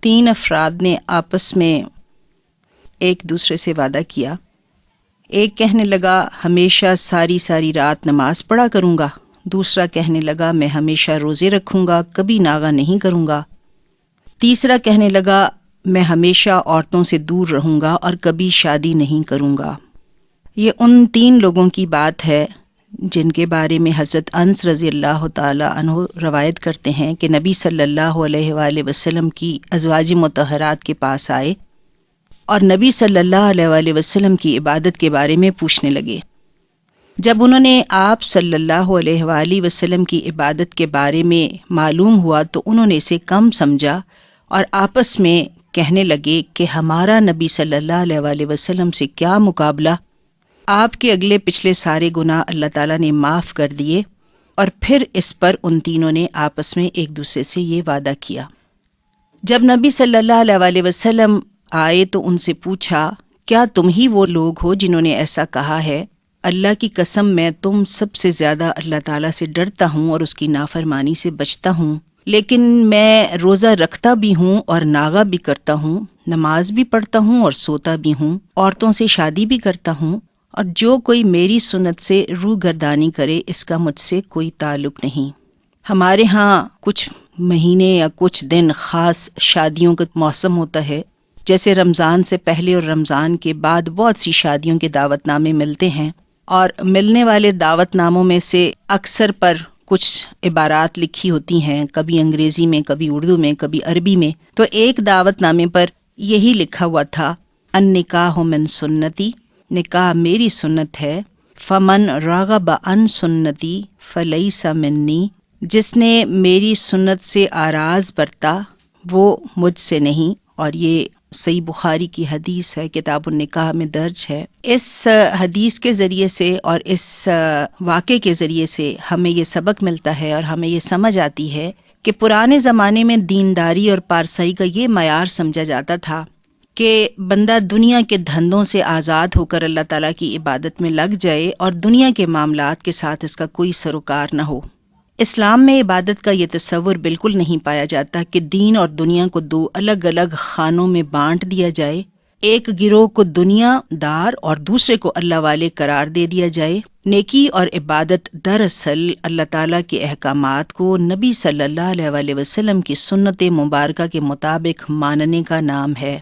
3 افراد نے آپس میں ایک دوسرے سے وعدہ کیا۔ ایک کہنے لگا ہمیشہ ساری رات نماز پڑھا کروں گا، دوسرا کہنے لگا میں ہمیشہ روزے رکھوں گا، کبھی ناغہ نہیں کروں گا، تیسرا کہنے لگا میں ہمیشہ عورتوں سے دور رہوں گا اور کبھی شادی نہیں کروں گا۔ یہ ان 3 لوگوں کی بات ہے جن کے بارے میں حضرت انس رضی اللہ تعالی عنہ روایت کرتے ہیں کہ نبی صلی اللہ علیہ وآلہ وسلم کی ازواج مطہرات کے پاس آئے اور نبی صلی اللہ علیہ وآلہ وسلم کی عبادت کے بارے میں پوچھنے لگے۔ جب انہوں نے آپ صلی اللہ علیہ وآلہ وسلم کی عبادت کے بارے میں معلوم ہوا تو انہوں نے اسے کم سمجھا اور آپس میں کہنے لگے کہ ہمارا نبی صلی اللہ علیہ وآلہ وسلم سے کیا مقابلہ، آپ کے اگلے پچھلے سارے گناہ اللہ تعالیٰ نے معاف کر دیے۔ اور پھر اس پر ان تینوں نے آپس میں ایک دوسرے سے یہ وعدہ کیا۔ جب نبی صلی اللہ علیہ وآلہ وسلم آئے تو ان سے پوچھا کیا تم ہی وہ لوگ ہو جنہوں نے ایسا کہا ہے؟ اللہ کی قسم میں تم سب سے زیادہ اللہ تعالیٰ سے ڈرتا ہوں اور اس کی نافرمانی سے بچتا ہوں، لیکن میں روزہ رکھتا بھی ہوں اور ناغہ بھی کرتا ہوں، نماز بھی پڑھتا ہوں اور سوتا بھی ہوں، عورتوں سے شادی بھی کرتا ہوں، اور جو کوئی میری سنت سے روح گردانی کرے اس کا مجھ سے کوئی تعلق نہیں۔ ہمارے ہاں کچھ مہینے یا کچھ دن خاص شادیوں کا موسم ہوتا ہے، جیسے رمضان سے پہلے اور رمضان کے بعد بہت سی شادیوں کے دعوت نامے ملتے ہیں، اور ملنے والے دعوت ناموں میں سے اکثر پر کچھ عبارات لکھی ہوتی ہیں، کبھی انگریزی میں، کبھی اردو میں، کبھی عربی میں۔ تو ایک دعوت نامے پر یہی لکھا ہوا تھا النکاح من سنتی، نکاح میری سنت ہے، فمن راغب عن سنتی فلیس منی، جس نے میری سنت سے آراز برتا وہ مجھ سے نہیں۔ اور یہ صحیح بخاری کی حدیث ہے، کتاب النکاح میں درج ہے۔ اس حدیث کے ذریعے سے اور اس واقعے کے ذریعے سے ہمیں یہ سبق ملتا ہے اور ہمیں یہ سمجھ آتی ہے کہ پرانے زمانے میں دینداری اور پارسائی کا یہ معیار سمجھا جاتا تھا کہ بندہ دنیا کے دھندوں سے آزاد ہو کر اللہ تعالیٰ کی عبادت میں لگ جائے اور دنیا کے معاملات کے ساتھ اس کا کوئی سروکار نہ ہو۔ اسلام میں عبادت کا یہ تصور بالکل نہیں پایا جاتا کہ دین اور دنیا کو 2 الگ الگ خانوں میں بانٹ دیا جائے، ایک گروہ کو دنیا دار اور دوسرے کو اللہ والے قرار دے دیا جائے۔ نیکی اور عبادت دراصل اللہ تعالیٰ کے احکامات کو نبی صلی اللہ علیہ وآلہ وسلم کی سنت مبارکہ کے مطابق ماننے کا نام ہے۔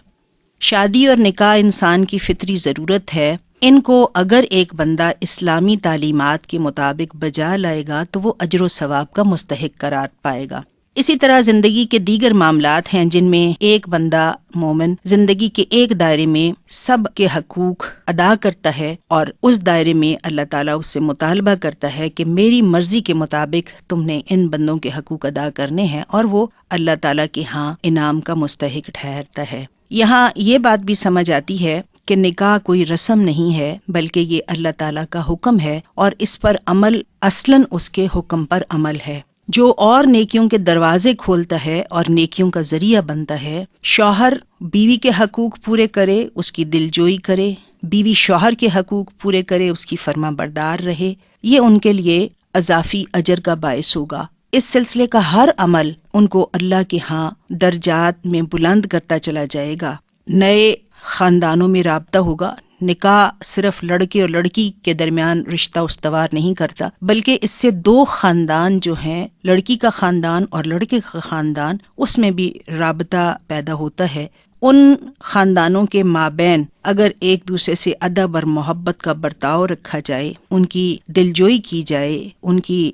شادی اور نکاح انسان کی فطری ضرورت ہے، ان کو اگر ایک بندہ اسلامی تعلیمات کے مطابق بجا لائے گا تو وہ اجر و ثواب کا مستحق قرار پائے گا۔ اسی طرح زندگی کے دیگر معاملات ہیں جن میں ایک بندہ مومن زندگی کے ایک دائرے میں سب کے حقوق ادا کرتا ہے اور اس دائرے میں اللہ تعالیٰ اس سے مطالبہ کرتا ہے کہ میری مرضی کے مطابق تم نے ان بندوں کے حقوق ادا کرنے ہیں، اور وہ اللہ تعالیٰ کے ہاں انعام کا مستحق ٹھہرتا ہے۔ یہاں یہ بات بھی سمجھ آتی ہے کہ نکاح کوئی رسم نہیں ہے بلکہ یہ اللہ تعالیٰ کا حکم ہے، اور اس پر عمل اصلاً اس کے حکم پر عمل ہے، جو اور نیکیوں کے دروازے کھولتا ہے اور نیکیوں کا ذریعہ بنتا ہے۔ شوہر بیوی کے حقوق پورے کرے، اس کی دلجوئی کرے، بیوی شوہر کے حقوق پورے کرے، اس کی فرما بردار رہے، یہ ان کے لیے اضافی اجر کا باعث ہوگا۔ اس سلسلے کا ہر عمل ان کو اللہ کے ہاں درجات میں بلند کرتا چلا جائے گا، نئے خاندانوں میں رابطہ ہوگا۔ نکاح صرف لڑکے اور لڑکی کے درمیان رشتہ استوار نہیں کرتا، بلکہ اس سے 2 خاندان جو ہیں، لڑکی کا خاندان اور لڑکے کا خاندان، اس میں بھی رابطہ پیدا ہوتا ہے۔ ان خاندانوں کے مابین اگر ایک دوسرے سے ادب اور محبت کا برتاؤ رکھا جائے، ان کی دلجوئی کی جائے، ان کی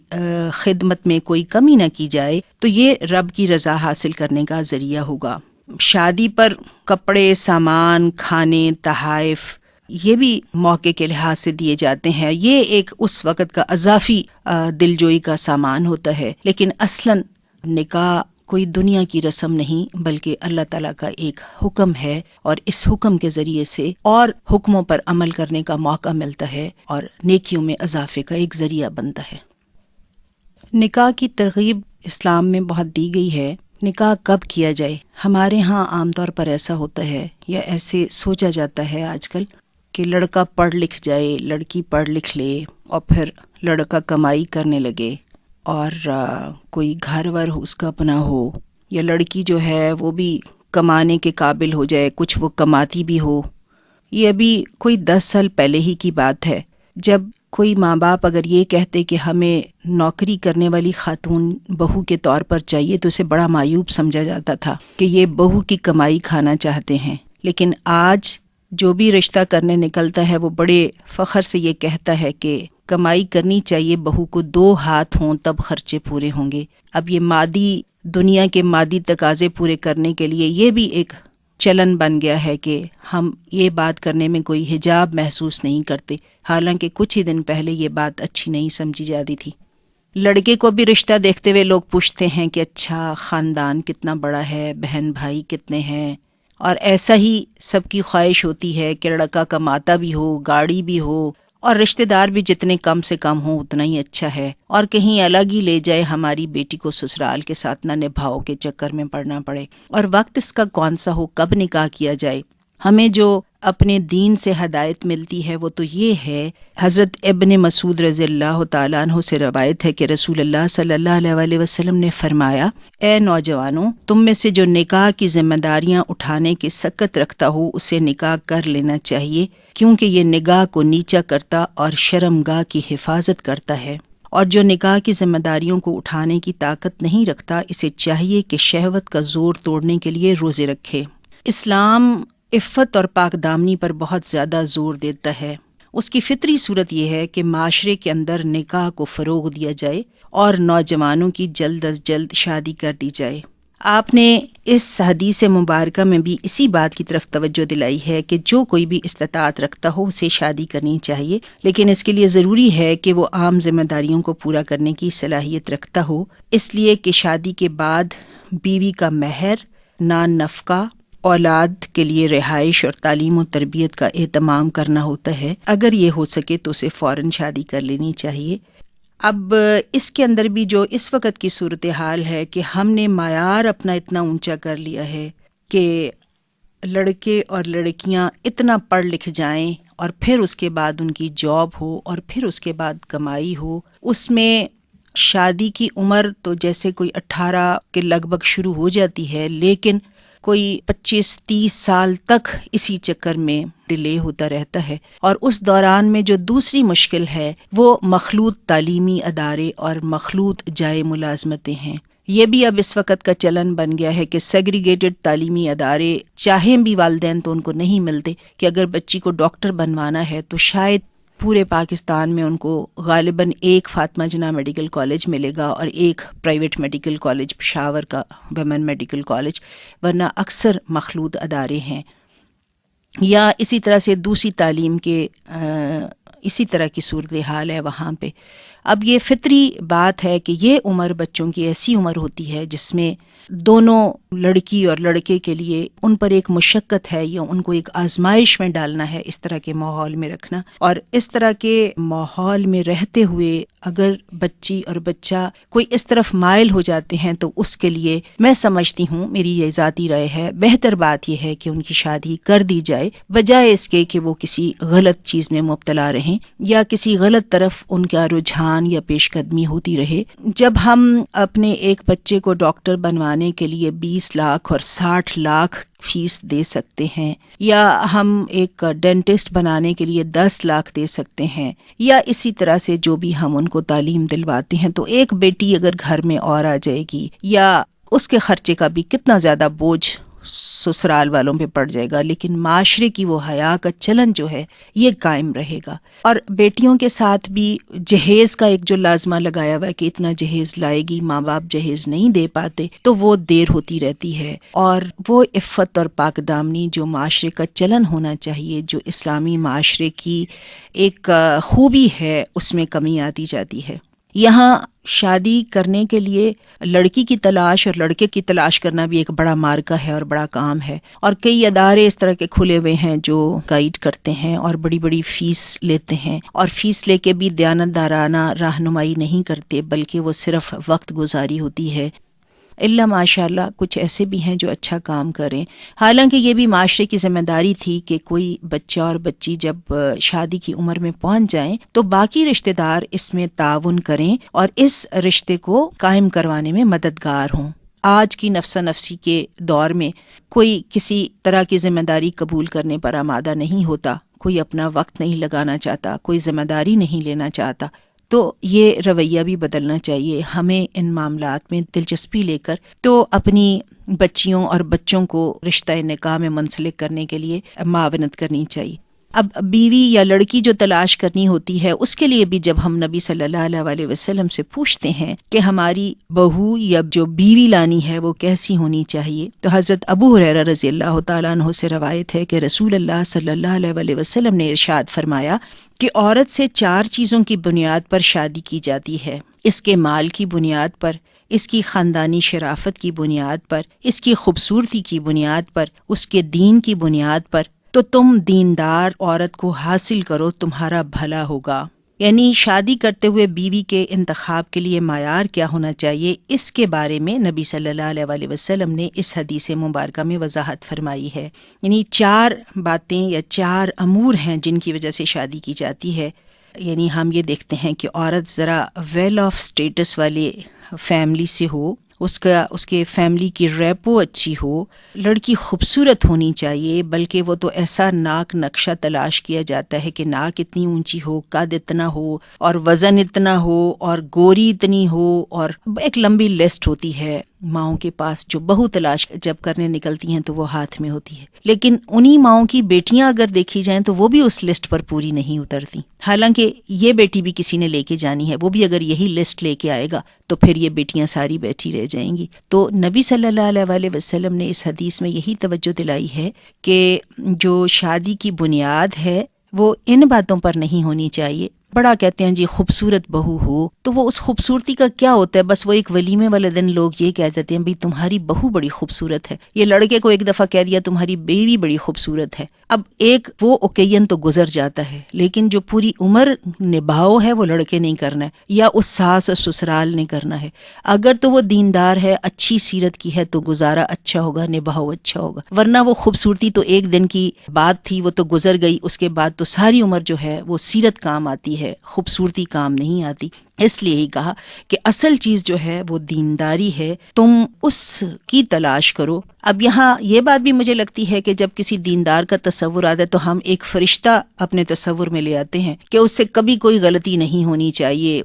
خدمت میں کوئی کمی نہ کی جائے، تو یہ رب کی رضا حاصل کرنے کا ذریعہ ہوگا۔ شادی پر کپڑے، سامان، کھانے، تحائف یہ بھی موقع کے لحاظ سے دیے جاتے ہیں، یہ ایک اس وقت کا اضافی دلجوئی کا سامان ہوتا ہے، لیکن اصلاً نکاح کوئی دنیا کی رسم نہیں بلکہ اللہ تعالیٰ کا ایک حکم ہے، اور اس حکم کے ذریعے سے اور حکموں پر عمل کرنے کا موقع ملتا ہے اور نیکیوں میں اضافے کا ایک ذریعہ بنتا ہے۔ نکاح کی ترغیب اسلام میں بہت دی گئی ہے۔ نکاح کب کیا جائے؟ ہمارے ہاں عام طور پر ایسا ہوتا ہے یا ایسے سوچا جاتا ہے آج کل کہ لڑکا پڑھ لکھ جائے، لڑکی پڑھ لکھ لے، اور پھر لڑکا کمائی کرنے لگے اور کوئی گھر ور اس کا اپنا ہو، یا لڑکی جو ہے وہ بھی کمانے کے قابل ہو جائے، کچھ وہ کماتی بھی ہو. یہ ابھی کوئی 10 سال پہلے ہی کی بات ہے، جب کوئی ماں باپ اگر یہ کہتے کہ ہمیں نوکری کرنے والی خاتون بہو کے طور پر چاہیے تو اسے بڑا معیوب سمجھا جاتا تھا کہ یہ بہو کی کمائی کھانا چاہتے ہیں. لیکن آج جو بھی رشتہ کرنے نکلتا ہے وہ بڑے فخر سے یہ کہتا ہے کہ کمائی کرنی چاہیے، بہو کو 2 ہاتھ ہوں تب خرچے پورے ہوں گے. اب یہ مادی دنیا کے مادی تقاضے پورے کرنے کے لیے یہ بھی ایک چلن بن گیا ہے کہ ہم یہ بات کرنے میں کوئی حجاب محسوس نہیں کرتے، حالانکہ کچھ ہی دن پہلے یہ بات اچھی نہیں سمجھی جاتی تھی. لڑکے کو بھی رشتہ دیکھتے ہوئے لوگ پوچھتے ہیں کہ اچھا خاندان کتنا بڑا ہے، بہن بھائی کتنے ہیں، اور ایسا ہی سب کی خواہش ہوتی ہے کہ لڑکا کماتا بھی ہو، گاڑی بھی ہو، اور رشتہ دار بھی جتنے کم سے کم ہوں اتنا ہی اچھا ہے، اور کہیں الگ ہی لے جائے، ہماری بیٹی کو سسرال کے ساتھ نہ نبھاؤ کے چکر میں پڑنا پڑے. اور وقت اس کا کون سا ہو، کب نکاح کیا جائے. ہمیں جو اپنے دین سے ہدایت ملتی ہے وہ تو یہ ہے، حضرت ابن مسعود رضی اللہ تعالیٰ عنہ سے روایت ہے کہ رسول اللہ صلی اللہ علیہ وسلم نے فرمایا، اے نوجوانوں، تم میں سے جو نکاح کی ذمہ داریاں اٹھانے کی سکت رکھتا ہو اسے نکاح کر لینا چاہیے، کیونکہ یہ نگاہ کو نیچا کرتا اور شرمگاہ کی حفاظت کرتا ہے. اور جو نکاح کی ذمہ داریوں کو اٹھانے کی طاقت نہیں رکھتا اسے چاہیے کہ شہوت کا زور توڑنے کے لیے روزے رکھے. اسلام عفت اور پاک دامنی پر بہت زیادہ زور دیتا ہے. اس کی فطری صورت یہ ہے کہ معاشرے کے اندر نکاح کو فروغ دیا جائے اور نوجوانوں کی جلد از جلد شادی کر دی جائے. آپ نے اس حدیث مبارکہ میں بھی اسی بات کی طرف توجہ دلائی ہے کہ جو کوئی بھی استطاعت رکھتا ہو اسے شادی کرنی چاہیے، لیکن اس کے لیے ضروری ہے کہ وہ عام ذمہ داریوں کو پورا کرنے کی صلاحیت رکھتا ہو، اس لیے کہ شادی کے بعد بیوی کا مہر، نان نفقہ، اولاد کے لیے رہائش اور تعلیم و تربیت کا اہتمام کرنا ہوتا ہے. اگر یہ ہو سکے تو اسے فوراً شادی کر لینی چاہیے. اب اس کے اندر بھی جو اس وقت کی صورتحال ہے کہ ہم نے معیار اپنا اتنا اونچا کر لیا ہے کہ لڑکے اور لڑکیاں اتنا پڑھ لکھ جائیں اور پھر اس کے بعد ان کی جاب ہو اور پھر اس کے بعد کمائی ہو. اس میں شادی کی عمر تو جیسے کوئی 18 کے لگ بھگ شروع ہو جاتی ہے، لیکن کوئی 25-30 سال تک اسی چکر میں ڈیلے ہوتا رہتا ہے. اور اس دوران میں جو دوسری مشکل ہے وہ مخلوط تعلیمی ادارے اور مخلوط جائے ملازمتیں ہیں. یہ بھی اب اس وقت کا چلن بن گیا ہے کہ سیگریگیٹڈ تعلیمی ادارے چاہیں بھی والدین تو ان کو نہیں ملتے کہ اگر بچی کو ڈاکٹر بنوانا ہے تو شاید پورے پاکستان میں ان کو غالباً ایک فاطمہ جناح میڈیکل کالج ملے گا اور ایک پرائیویٹ میڈیکل کالج پشاور کا ویمن میڈیکل کالج، ورنہ اکثر مخلوط ادارے ہیں. یا اسی طرح سے دوسری تعلیم کے اسی طرح کی صورتحال ہے وہاں پہ. اب یہ فطری بات ہے کہ یہ عمر بچوں کی ایسی عمر ہوتی ہے جس میں دونوں لڑکی اور لڑکے کے لیے ان پر ایک مشقت ہے یا ان کو ایک آزمائش میں ڈالنا ہے، اس طرح کے ماحول میں رکھنا. اور اس طرح کے ماحول میں رہتے ہوئے اگر بچی اور بچہ کوئی اس طرف مائل ہو جاتے ہیں تو اس کے لیے میں سمجھتی ہوں، میری یہ ذاتی رائے ہے، بہتر بات یہ ہے کہ ان کی شادی کر دی جائے، بجائے اس کے کہ وہ کسی غلط چیز میں مبتلا رہیں یا کسی غلط طرف ان کا رجحان یا پیش قدمی ہوتی رہے. جب ہم اپنے ایک بچے کو ڈاکٹر بنوانے کے لیے 20 لاکھ اور 60 لاکھ فیس دے سکتے ہیں، یا ہم ایک ڈینٹسٹ بنانے کے لیے 10 لاکھ دے سکتے ہیں، یا اسی طرح سے جو بھی ہم ان کو تعلیم دلواتے ہیں، تو ایک بیٹی اگر گھر میں اور آ جائے گی یا اس کے خرچے کا بھی کتنا زیادہ بوجھ سسرال والوں پہ پڑ جائے گا، لیکن معاشرے کی وہ حیا کا چلن جو ہے یہ قائم رہے گا. اور بیٹیوں کے ساتھ بھی جہیز کا ایک جو لازمہ لگایا ہوا ہے کہ اتنا جہیز لائے گی، ماں باپ جہیز نہیں دے پاتے تو وہ دیر ہوتی رہتی ہے. اور وہ عفت اور پاک دامنی جو معاشرے کا چلن ہونا چاہیے، جو اسلامی معاشرے کی ایک خوبی ہے، اس میں کمی آتی جاتی ہے. یہاں شادی کرنے کے لیے لڑکی کی تلاش اور لڑکے کی تلاش کرنا بھی ایک بڑا مارکا ہے اور بڑا کام ہے. اور کئی ادارے اس طرح کے کھلے ہوئے ہیں جو گائیڈ کرتے ہیں اور بڑی بڑی فیس لیتے ہیں، اور فیس لے کے بھی دیانتدارانہ رہنمائی نہیں کرتے، بلکہ وہ صرف وقت گزاری ہوتی ہے. اللہ ماشاء اللہ کچھ ایسے بھی ہیں جو اچھا کام کریں. حالانکہ یہ بھی معاشرے کی ذمہ داری تھی کہ کوئی بچہ اور بچی جب شادی کی عمر میں پہنچ جائیں تو باقی رشتہ دار اس میں تعاون کریں اور اس رشتے کو قائم کروانے میں مددگار ہوں. آج کی نفسہ نفسی کے دور میں کوئی کسی طرح کی ذمہ داری قبول کرنے پر آمادہ نہیں ہوتا، کوئی اپنا وقت نہیں لگانا چاہتا، کوئی ذمہ داری نہیں لینا چاہتا، تو یہ رویہ بھی بدلنا چاہیے. ہمیں ان معاملات میں دلچسپی لے کر تو اپنی بچیوں اور بچوں کو رشتہ نکاح میں منسلک کرنے کے لیے معاونت کرنی چاہیے. اب بیوی یا لڑکی جو تلاش کرنی ہوتی ہے، اس کے لیے بھی جب ہم نبی صلی اللہ علیہ وسلم سے پوچھتے ہیں کہ ہماری بہو یا جو بیوی لانی ہے وہ کیسی ہونی چاہیے، تو حضرت ابو ہریرہ رضی اللہ تعالیٰ عنہ سے روایت ہے کہ رسول اللہ صلی اللہ علیہ وسلم نے ارشاد فرمایا کہ عورت سے 4 چیزوں کی بنیاد پر شادی کی جاتی ہے: اس کے مال کی بنیاد پر، اس کی خاندانی شرافت کی بنیاد پر، اس کی خوبصورتی کی بنیاد پر، اس کے دین کی بنیاد پر. تو تم دیندار عورت کو حاصل کرو، تمہارا بھلا ہوگا. یعنی شادی کرتے ہوئے بیوی کے انتخاب کے لیے معیار کیا ہونا چاہیے، اس کے بارے میں نبی صلی اللہ علیہ وسلم نے اس حدیث مبارکہ میں وضاحت فرمائی ہے. یعنی 4 باتیں یا 4 امور ہیں جن کی وجہ سے شادی کی جاتی ہے. یعنی ہم یہ دیکھتے ہیں کہ عورت ذرا ویل آف سٹیٹس والے فیملی سے ہو، اس کے فیملی کی ریپو اچھی ہو، لڑکی خوبصورت ہونی چاہیے، بلکہ وہ تو ایسا ناک نقشہ تلاش کیا جاتا ہے کہ ناک اتنی اونچی ہو، قد اتنا ہو، اور وزن اتنا ہو، اور گوری اتنی ہو، اور ایک لمبی لسٹ ہوتی ہے ماؤں کے پاس جو بہو تلاش جب کرنے نکلتی ہیں تو وہ ہاتھ میں ہوتی ہے. لیکن انہی ماؤں کی بیٹیاں اگر دیکھی جائیں تو وہ بھی اس لسٹ پر پوری نہیں اترتی. حالانکہ یہ بیٹی بھی کسی نے لے کے جانی ہے، وہ بھی اگر یہی لسٹ لے کے آئے گا تو پھر یہ بیٹیاں ساری بیٹھی رہ جائیں گی. تو نبی صلی اللہ علیہ وسلم نے اس حدیث میں یہی توجہ دلائی ہے کہ جو شادی کی بنیاد ہے وہ ان باتوں پر نہیں ہونی چاہیے. بڑا کہتے ہیں جی خوبصورت بہو ہو، تو وہ اس خوبصورتی کا کیا ہوتا ہے؟ بس وہ ایک ولیمے والے دن لوگ یہ کہہ دیتے ہیں بھئی تمہاری بہو بڑی خوبصورت ہے. یہ لڑکے کو ایک دفعہ کہہ دیا تمہاری بیوی بڑی خوبصورت ہے. اب ایک وہ اوکیزن تو گزر جاتا ہے، لیکن جو پوری عمر نبھاؤ ہے وہ لڑکے نہیں کرنا ہے، یا اس ساس اور سسرال نے کرنا ہے. اگر تو وہ دیندار ہے، اچھی سیرت کی ہے، تو گزارا اچھا ہوگا، نبھاؤ اچھا ہوگا. ورنہ وہ خوبصورتی تو ایک دن کی بات تھی، وہ تو گزر گئی. اس کے بعد تو ساری عمر جو ہے وہ سیرت کام آتی ہے، خوبصورتی کام نہیں آتی. اس لیے ہی کہا کہ اصل چیز جو ہے وہ دینداری ہے، تم اس کی تلاش کرو. اب یہاں یہ بات بھی مجھے لگتی ہے کہ جب کسی دیندار کا تصور آتا ہے تو ہم ایک فرشتہ اپنے تصور میں لے آتے ہیں کہ اس سے کبھی کوئی غلطی نہیں ہونی چاہیے.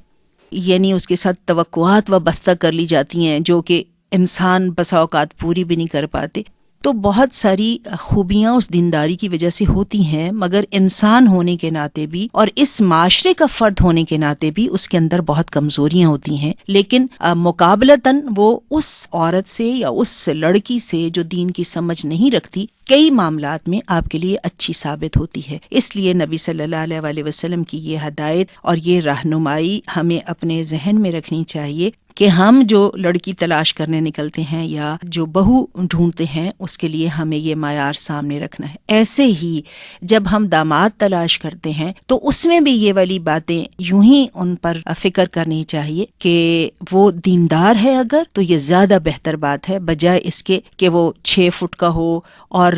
یعنی اس کے ساتھ توقعات وابستہ کر لی جاتی ہیں جو کہ انسان بسا اوقات پوری بھی نہیں کر پاتے. تو بہت ساری خوبیاں اس دینداری کی وجہ سے ہوتی ہیں، مگر انسان ہونے کے ناطے بھی اور اس معاشرے کا فرد ہونے کے ناطے بھی اس کے اندر بہت کمزوریاں ہوتی ہیں. لیکن مقابلتاً وہ اس عورت سے یا اس لڑکی سے جو دین کی سمجھ نہیں رکھتی کئی معاملات میں آپ کے لیے اچھی ثابت ہوتی ہے. اس لیے نبی صلی اللہ علیہ وسلم کی یہ ہدایت اور یہ رہنمائی ہمیں اپنے ذہن میں رکھنی چاہیے کہ ہم جو لڑکی تلاش کرنے نکلتے ہیں یا جو بہو ڈھونڈتے ہیں اس کے لیے ہمیں یہ معیار سامنے رکھنا ہے. ایسے ہی جب ہم داماد تلاش کرتے ہیں تو اس میں بھی یہ والی باتیں یوں ہی ان پر فکر کرنی چاہیے کہ وہ دیندار ہے اگر تو یہ زیادہ بہتر بات ہے، بجائے اس کے کہ وہ 6 فٹ کا ہو اور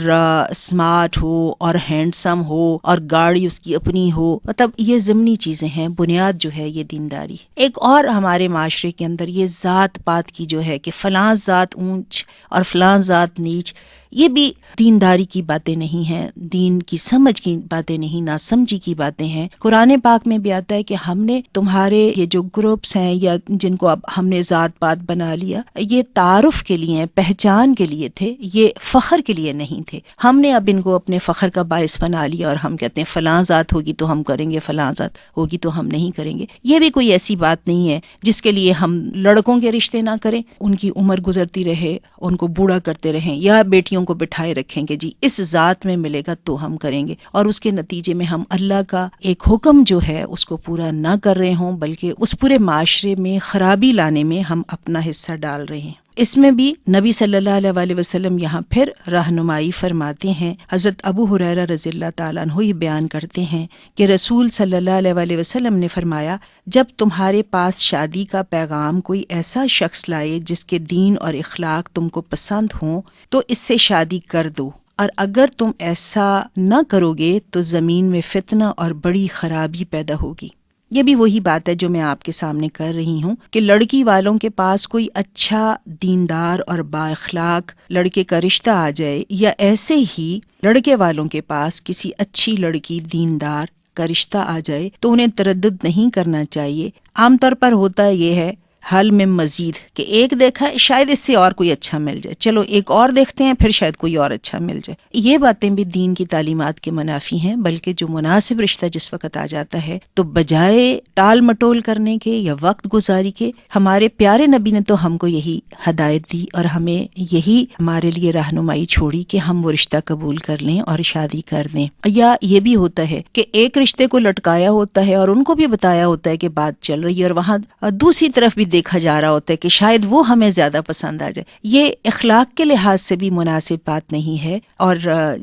اسمارٹ ہو اور ہینڈسم ہو اور گاڑی اس کی اپنی ہو. مطلب یہ ضمنی چیزیں ہیں، بنیاد جو ہے یہ دینداری. ایک اور ہمارے معاشرے کے اندر یہ ذات پات کی جو ہے کہ فلاں ذات اونچ اور فلاں ذات نیچ، یہ بھی دینداری کی باتیں نہیں ہیں، دین کی سمجھ کی باتیں نہیں، ناسمجھی کی باتیں ہیں. قرآن پاک میں بھی آتا ہے کہ ہم نے تمہارے یہ جو گروپس ہیں یا جن کو اب ہم نے ذات پات بنا لیا، یہ تعارف کے لیے، پہچان کے لیے تھے، یہ فخر کے لیے نہیں تھے. ہم نے اب ان کو اپنے فخر کا باعث بنا لیا اور ہم کہتے ہیں فلاں ذات ہوگی تو ہم کریں گے، فلاں ذات ہوگی تو ہم نہیں کریں گے. یہ بھی کوئی ایسی بات نہیں ہے جس کے لیے ہم لڑکوں کے رشتے نہ کریں، ان کی عمر گزرتی رہے، ان کو بوڑھا کرتے رہیں، یا بیٹیوں کو بٹھائے رکھیں گے جی اس ذات میں ملے گا تو ہم کریں گے، اور اس کے نتیجے میں ہم اللہ کا ایک حکم جو ہے اس کو پورا نہ کر رہے ہوں، بلکہ اس پورے معاشرے میں خرابی لانے میں ہم اپنا حصہ ڈال رہے ہیں. اس میں بھی نبی صلی اللہ علیہ وسلم یہاں پھر رہنمائی فرماتے ہیں. حضرت ابو ہریرہ رضی اللہ تعالیٰ عنہ یہ بیان کرتے ہیں کہ رسول صلی اللہ علیہ وسلم نے فرمایا، جب تمہارے پاس شادی کا پیغام کوئی ایسا شخص لائے جس کے دین اور اخلاق تم کو پسند ہوں تو اس سے شادی کر دو، اور اگر تم ایسا نہ کرو گے تو زمین میں فتنہ اور بڑی خرابی پیدا ہوگی. یہ بھی وہی بات ہے جو میں آپ کے سامنے کر رہی ہوں کہ لڑکی والوں کے پاس کوئی اچھا دیندار اور با اخلاق لڑکے کا رشتہ آ جائے، یا ایسے ہی لڑکے والوں کے پاس کسی اچھی لڑکی دیندار کا رشتہ آ جائے تو انہیں تردد نہیں کرنا چاہیے۔ عام طور پر ہوتا یہ ہے حل میں مزید کہ ایک دیکھا ہے شاید اس سے اور کوئی اچھا مل جائے، چلو ایک اور دیکھتے ہیں پھر شاید کوئی اور اچھا مل جائے۔ یہ باتیں بھی دین کی تعلیمات کے منافی ہیں، بلکہ جو مناسب رشتہ جس وقت آ جاتا ہے تو بجائے ٹال مٹول کرنے کے یا وقت گزاری کے، ہمارے پیارے نبی نے تو ہم کو یہی ہدایت دی اور ہمیں یہی ہمارے لیے رہنمائی چھوڑی کہ ہم وہ رشتہ قبول کر لیں اور شادی کر دیں۔ یا یہ بھی ہوتا ہے کہ ایک رشتے کو لٹکایا ہوتا ہے اور ان کو بھی بتایا ہوتا ہے کہ بات چل رہی ہے، اور وہاں دوسری طرف بھی دیکھا جا رہا ہوتا ہے کہ شاید وہ ہمیں زیادہ پسند آ جائے۔ یہ اخلاق کے لحاظ سے بھی مناسب بات نہیں ہے، اور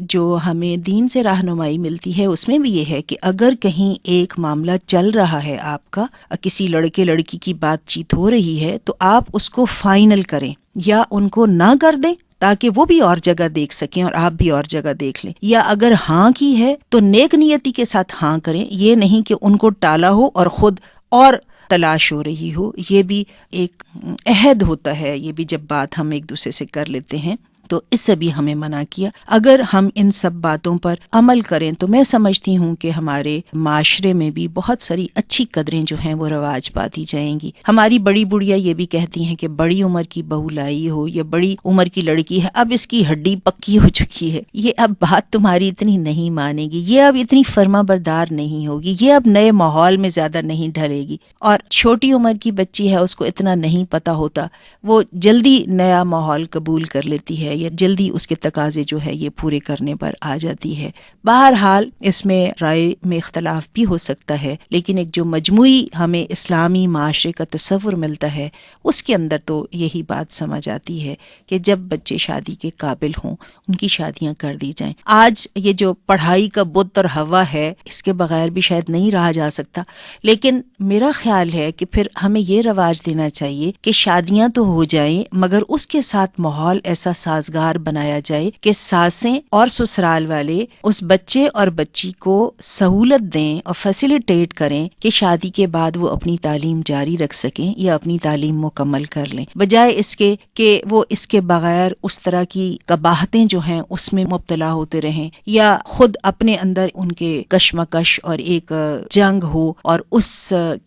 جو ہمیں دین سے رہنمائی ملتی ہے اس میں بھی یہ ہے کہ اگر کہیں ایک معاملہ چل رہا ہے، آپ کا کسی لڑکے لڑکی کی بات چیت ہو رہی ہے، تو آپ اس کو فائنل کریں یا ان کو نہ کر دیں تاکہ وہ بھی اور جگہ دیکھ سکیں اور آپ بھی اور جگہ دیکھ لیں، یا اگر ہاں کی ہے تو نیک نیتی کے ساتھ ہاں کریں، یہ نہیں کہ ان کو ٹالا ہو اور خود اور تلاش ہو رہی ہو۔ یہ بھی ایک عہد ہوتا ہے، یہ بھی جب بات ہم ایک دوسرے سے کر لیتے ہیں تو اس سے بھی ہمیں منع کیا۔ اگر ہم ان سب باتوں پر عمل کریں تو میں سمجھتی ہوں کہ ہمارے معاشرے میں بھی بہت ساری اچھی قدریں جو ہیں وہ رواج پاتی جائیں گی۔ ہماری بڑی بڑھیا یہ بھی کہتی ہیں کہ بڑی عمر کی بہو لائی ہو یا بڑی عمر کی لڑکی ہے، اب اس کی ہڈی پکی ہو چکی ہے، یہ اب بات تمہاری اتنی نہیں مانے گی، یہ اب اتنی فرما بردار نہیں ہوگی، یہ اب نئے ماحول میں زیادہ نہیں ڈھلے گی۔ اور چھوٹی عمر کی بچی ہے، اس کو اتنا نہیں پتہ ہوتا، وہ جلدی نیا ماحول قبول کر لیتی ہے یا جلدی اس کے تقاضے جو ہے یہ پورے کرنے پر آ جاتی ہے۔ بہرحال اس میں رائے میں اختلاف بھی ہو سکتا ہے، لیکن ایک جو مجموعی ہمیں اسلامی معاشرے کا تصور ملتا ہے اس کے اندر تو یہی بات سمجھ آتی ہے کہ جب بچے شادی کے قابل ہوں ان کی شادیاں کر دی جائیں۔ آج یہ جو پڑھائی کا بت اور ہوا ہے اس کے بغیر بھی شاید نہیں رہا جا سکتا، لیکن میرا خیال ہے کہ پھر ہمیں یہ رواج دینا چاہیے کہ شادیاں تو ہو جائیں مگر اس کے ساتھ ماحول ایسا سازگار بنایا جائے کہ ساسیں اور سسرال والے اس بچے اور بچی کو سہولت دیں اور فیسیلیٹیٹ کریں کہ شادی کے بعد وہ اپنی تعلیم جاری رکھ سکیں یا اپنی تعلیم مکمل کر لیں، بجائے اس کے کہ وہ اس کے بغیر اس طرح کی قباحتیں جو ہیں اس میں مبتلا ہوتے رہیں یا خود اپنے اندر ان کے کشمکش اور ایک جنگ ہو اور اس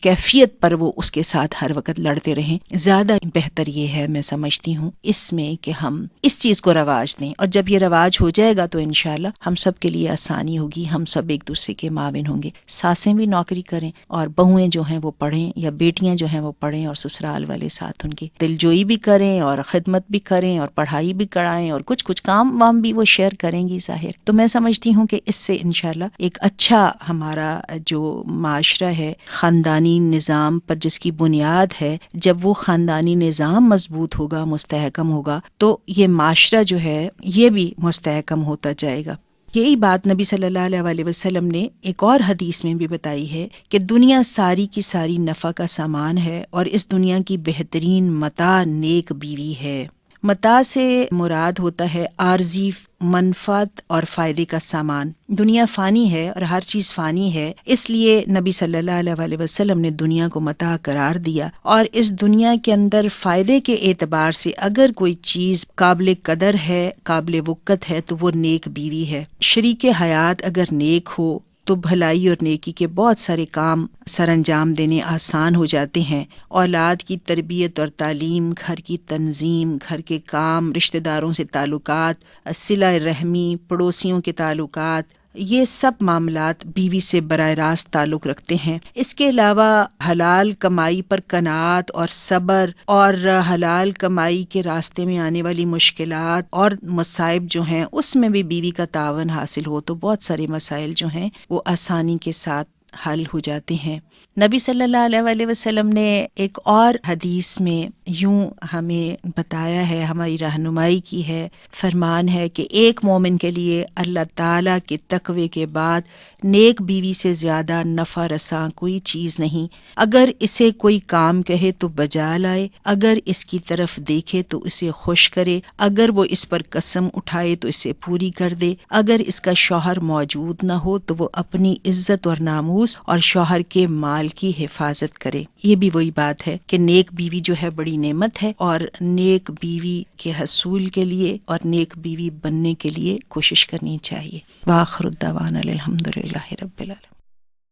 کیفیت پر وہ اس کے ساتھ ہر وقت لڑتے رہیں۔ زیادہ بہتر یہ ہے میں سمجھتی ہوں اس میں کہ ہم اس چیز کو رواج دیں، اور جب یہ رواج ہو جائے گا تو انشاءاللہ ہم سب کے لیے آسانی ہوگی، ہم سب ایک دوسرے کے معاون ہوں گے۔ ساسیں بھی نوکری کریں اور بہویں جو ہیں وہ پڑھیں یا بیٹیاں جو ہیں وہ پڑھیں، اور سسرال والے ساتھ ان کی دلجوئی بھی کریں اور خدمت بھی کریں اور پڑھائی بھی کرائیں اور کچھ کام وام بھی وہ شیئر کریں گی ظاہر۔ تو میں سمجھتی ہوں کہ اس سے انشاءاللہ ایک اچھا ہمارا جو معاشرہ ہے خاندانی نظام پر جس کی بنیاد ہے، جب وہ خاندانی نظام مضبوط ہوگا، مستحکم ہوگا، تو یہ معاشرہ جو ہے یہ بھی مستحکم ہوتا جائے گا۔ یہی بات نبی صلی اللہ علیہ وسلم نے ایک اور حدیث میں بھی بتائی ہے کہ دنیا ساری کی ساری نفع کا سامان ہے اور اس دنیا کی بہترین متاع نیک بیوی ہے۔ متاع سے مراد ہوتا ہے عارضی منفعت اور فائدے کا سامان۔ دنیا فانی ہے اور ہر چیز فانی ہے، اس لیے نبی صلی اللہ علیہ وسلم نے دنیا کو متاع قرار دیا، اور اس دنیا کے اندر فائدے کے اعتبار سے اگر کوئی چیز قابل قدر ہے، قابل وقت ہے، تو وہ نیک بیوی ہے۔ شریک حیات اگر نیک ہو تو بھلائی اور نیکی کے بہت سارے کام سر انجام دینے آسان ہو جاتے ہیں۔ اولاد کی تربیت اور تعلیم، گھر کی تنظیم، گھر کے کام، رشتہ داروں سے تعلقات، صلہ رحمی، پڑوسیوں کے تعلقات، یہ سب معاملات بیوی سے براہ راست تعلق رکھتے ہیں۔ اس کے علاوہ حلال کمائی پر قناعت اور صبر، اور حلال کمائی کے راستے میں آنے والی مشکلات اور مصائب جو ہیں اس میں بھی بیوی کا تعاون حاصل ہو تو بہت سارے مسائل جو ہیں وہ آسانی کے ساتھ حل ہو جاتے ہیں۔ نبی صلی اللہ علیہ وسلم نے ایک اور حدیث میں یوں ہمیں بتایا ہے، ہماری رہنمائی کی ہے، فرمان ہے کہ ایک مومن کے لیے اللہ تعالیٰ کے تقوی کے بعد نیک بیوی سے زیادہ نفع رساں کوئی چیز نہیں۔ اگر اسے کوئی کام کہے تو بجا لائے، اگر اس کی طرف دیکھے تو اسے خوش کرے، اگر وہ اس پر قسم اٹھائے تو اسے پوری کر دے، اگر اس کا شوہر موجود نہ ہو تو وہ اپنی عزت اور ناموس نفوس اور شوہر کے مال کی حفاظت کرے۔ یہ بھی وہی بات ہے کہ نیک بیوی جو ہے بڑی نعمت ہے، اور نیک بیوی کے حصول کے لیے اور نیک بیوی بننے کے لیے کوشش کرنی چاہیے۔ وآخر الدعوانا الحمد للہ رب العالمین۔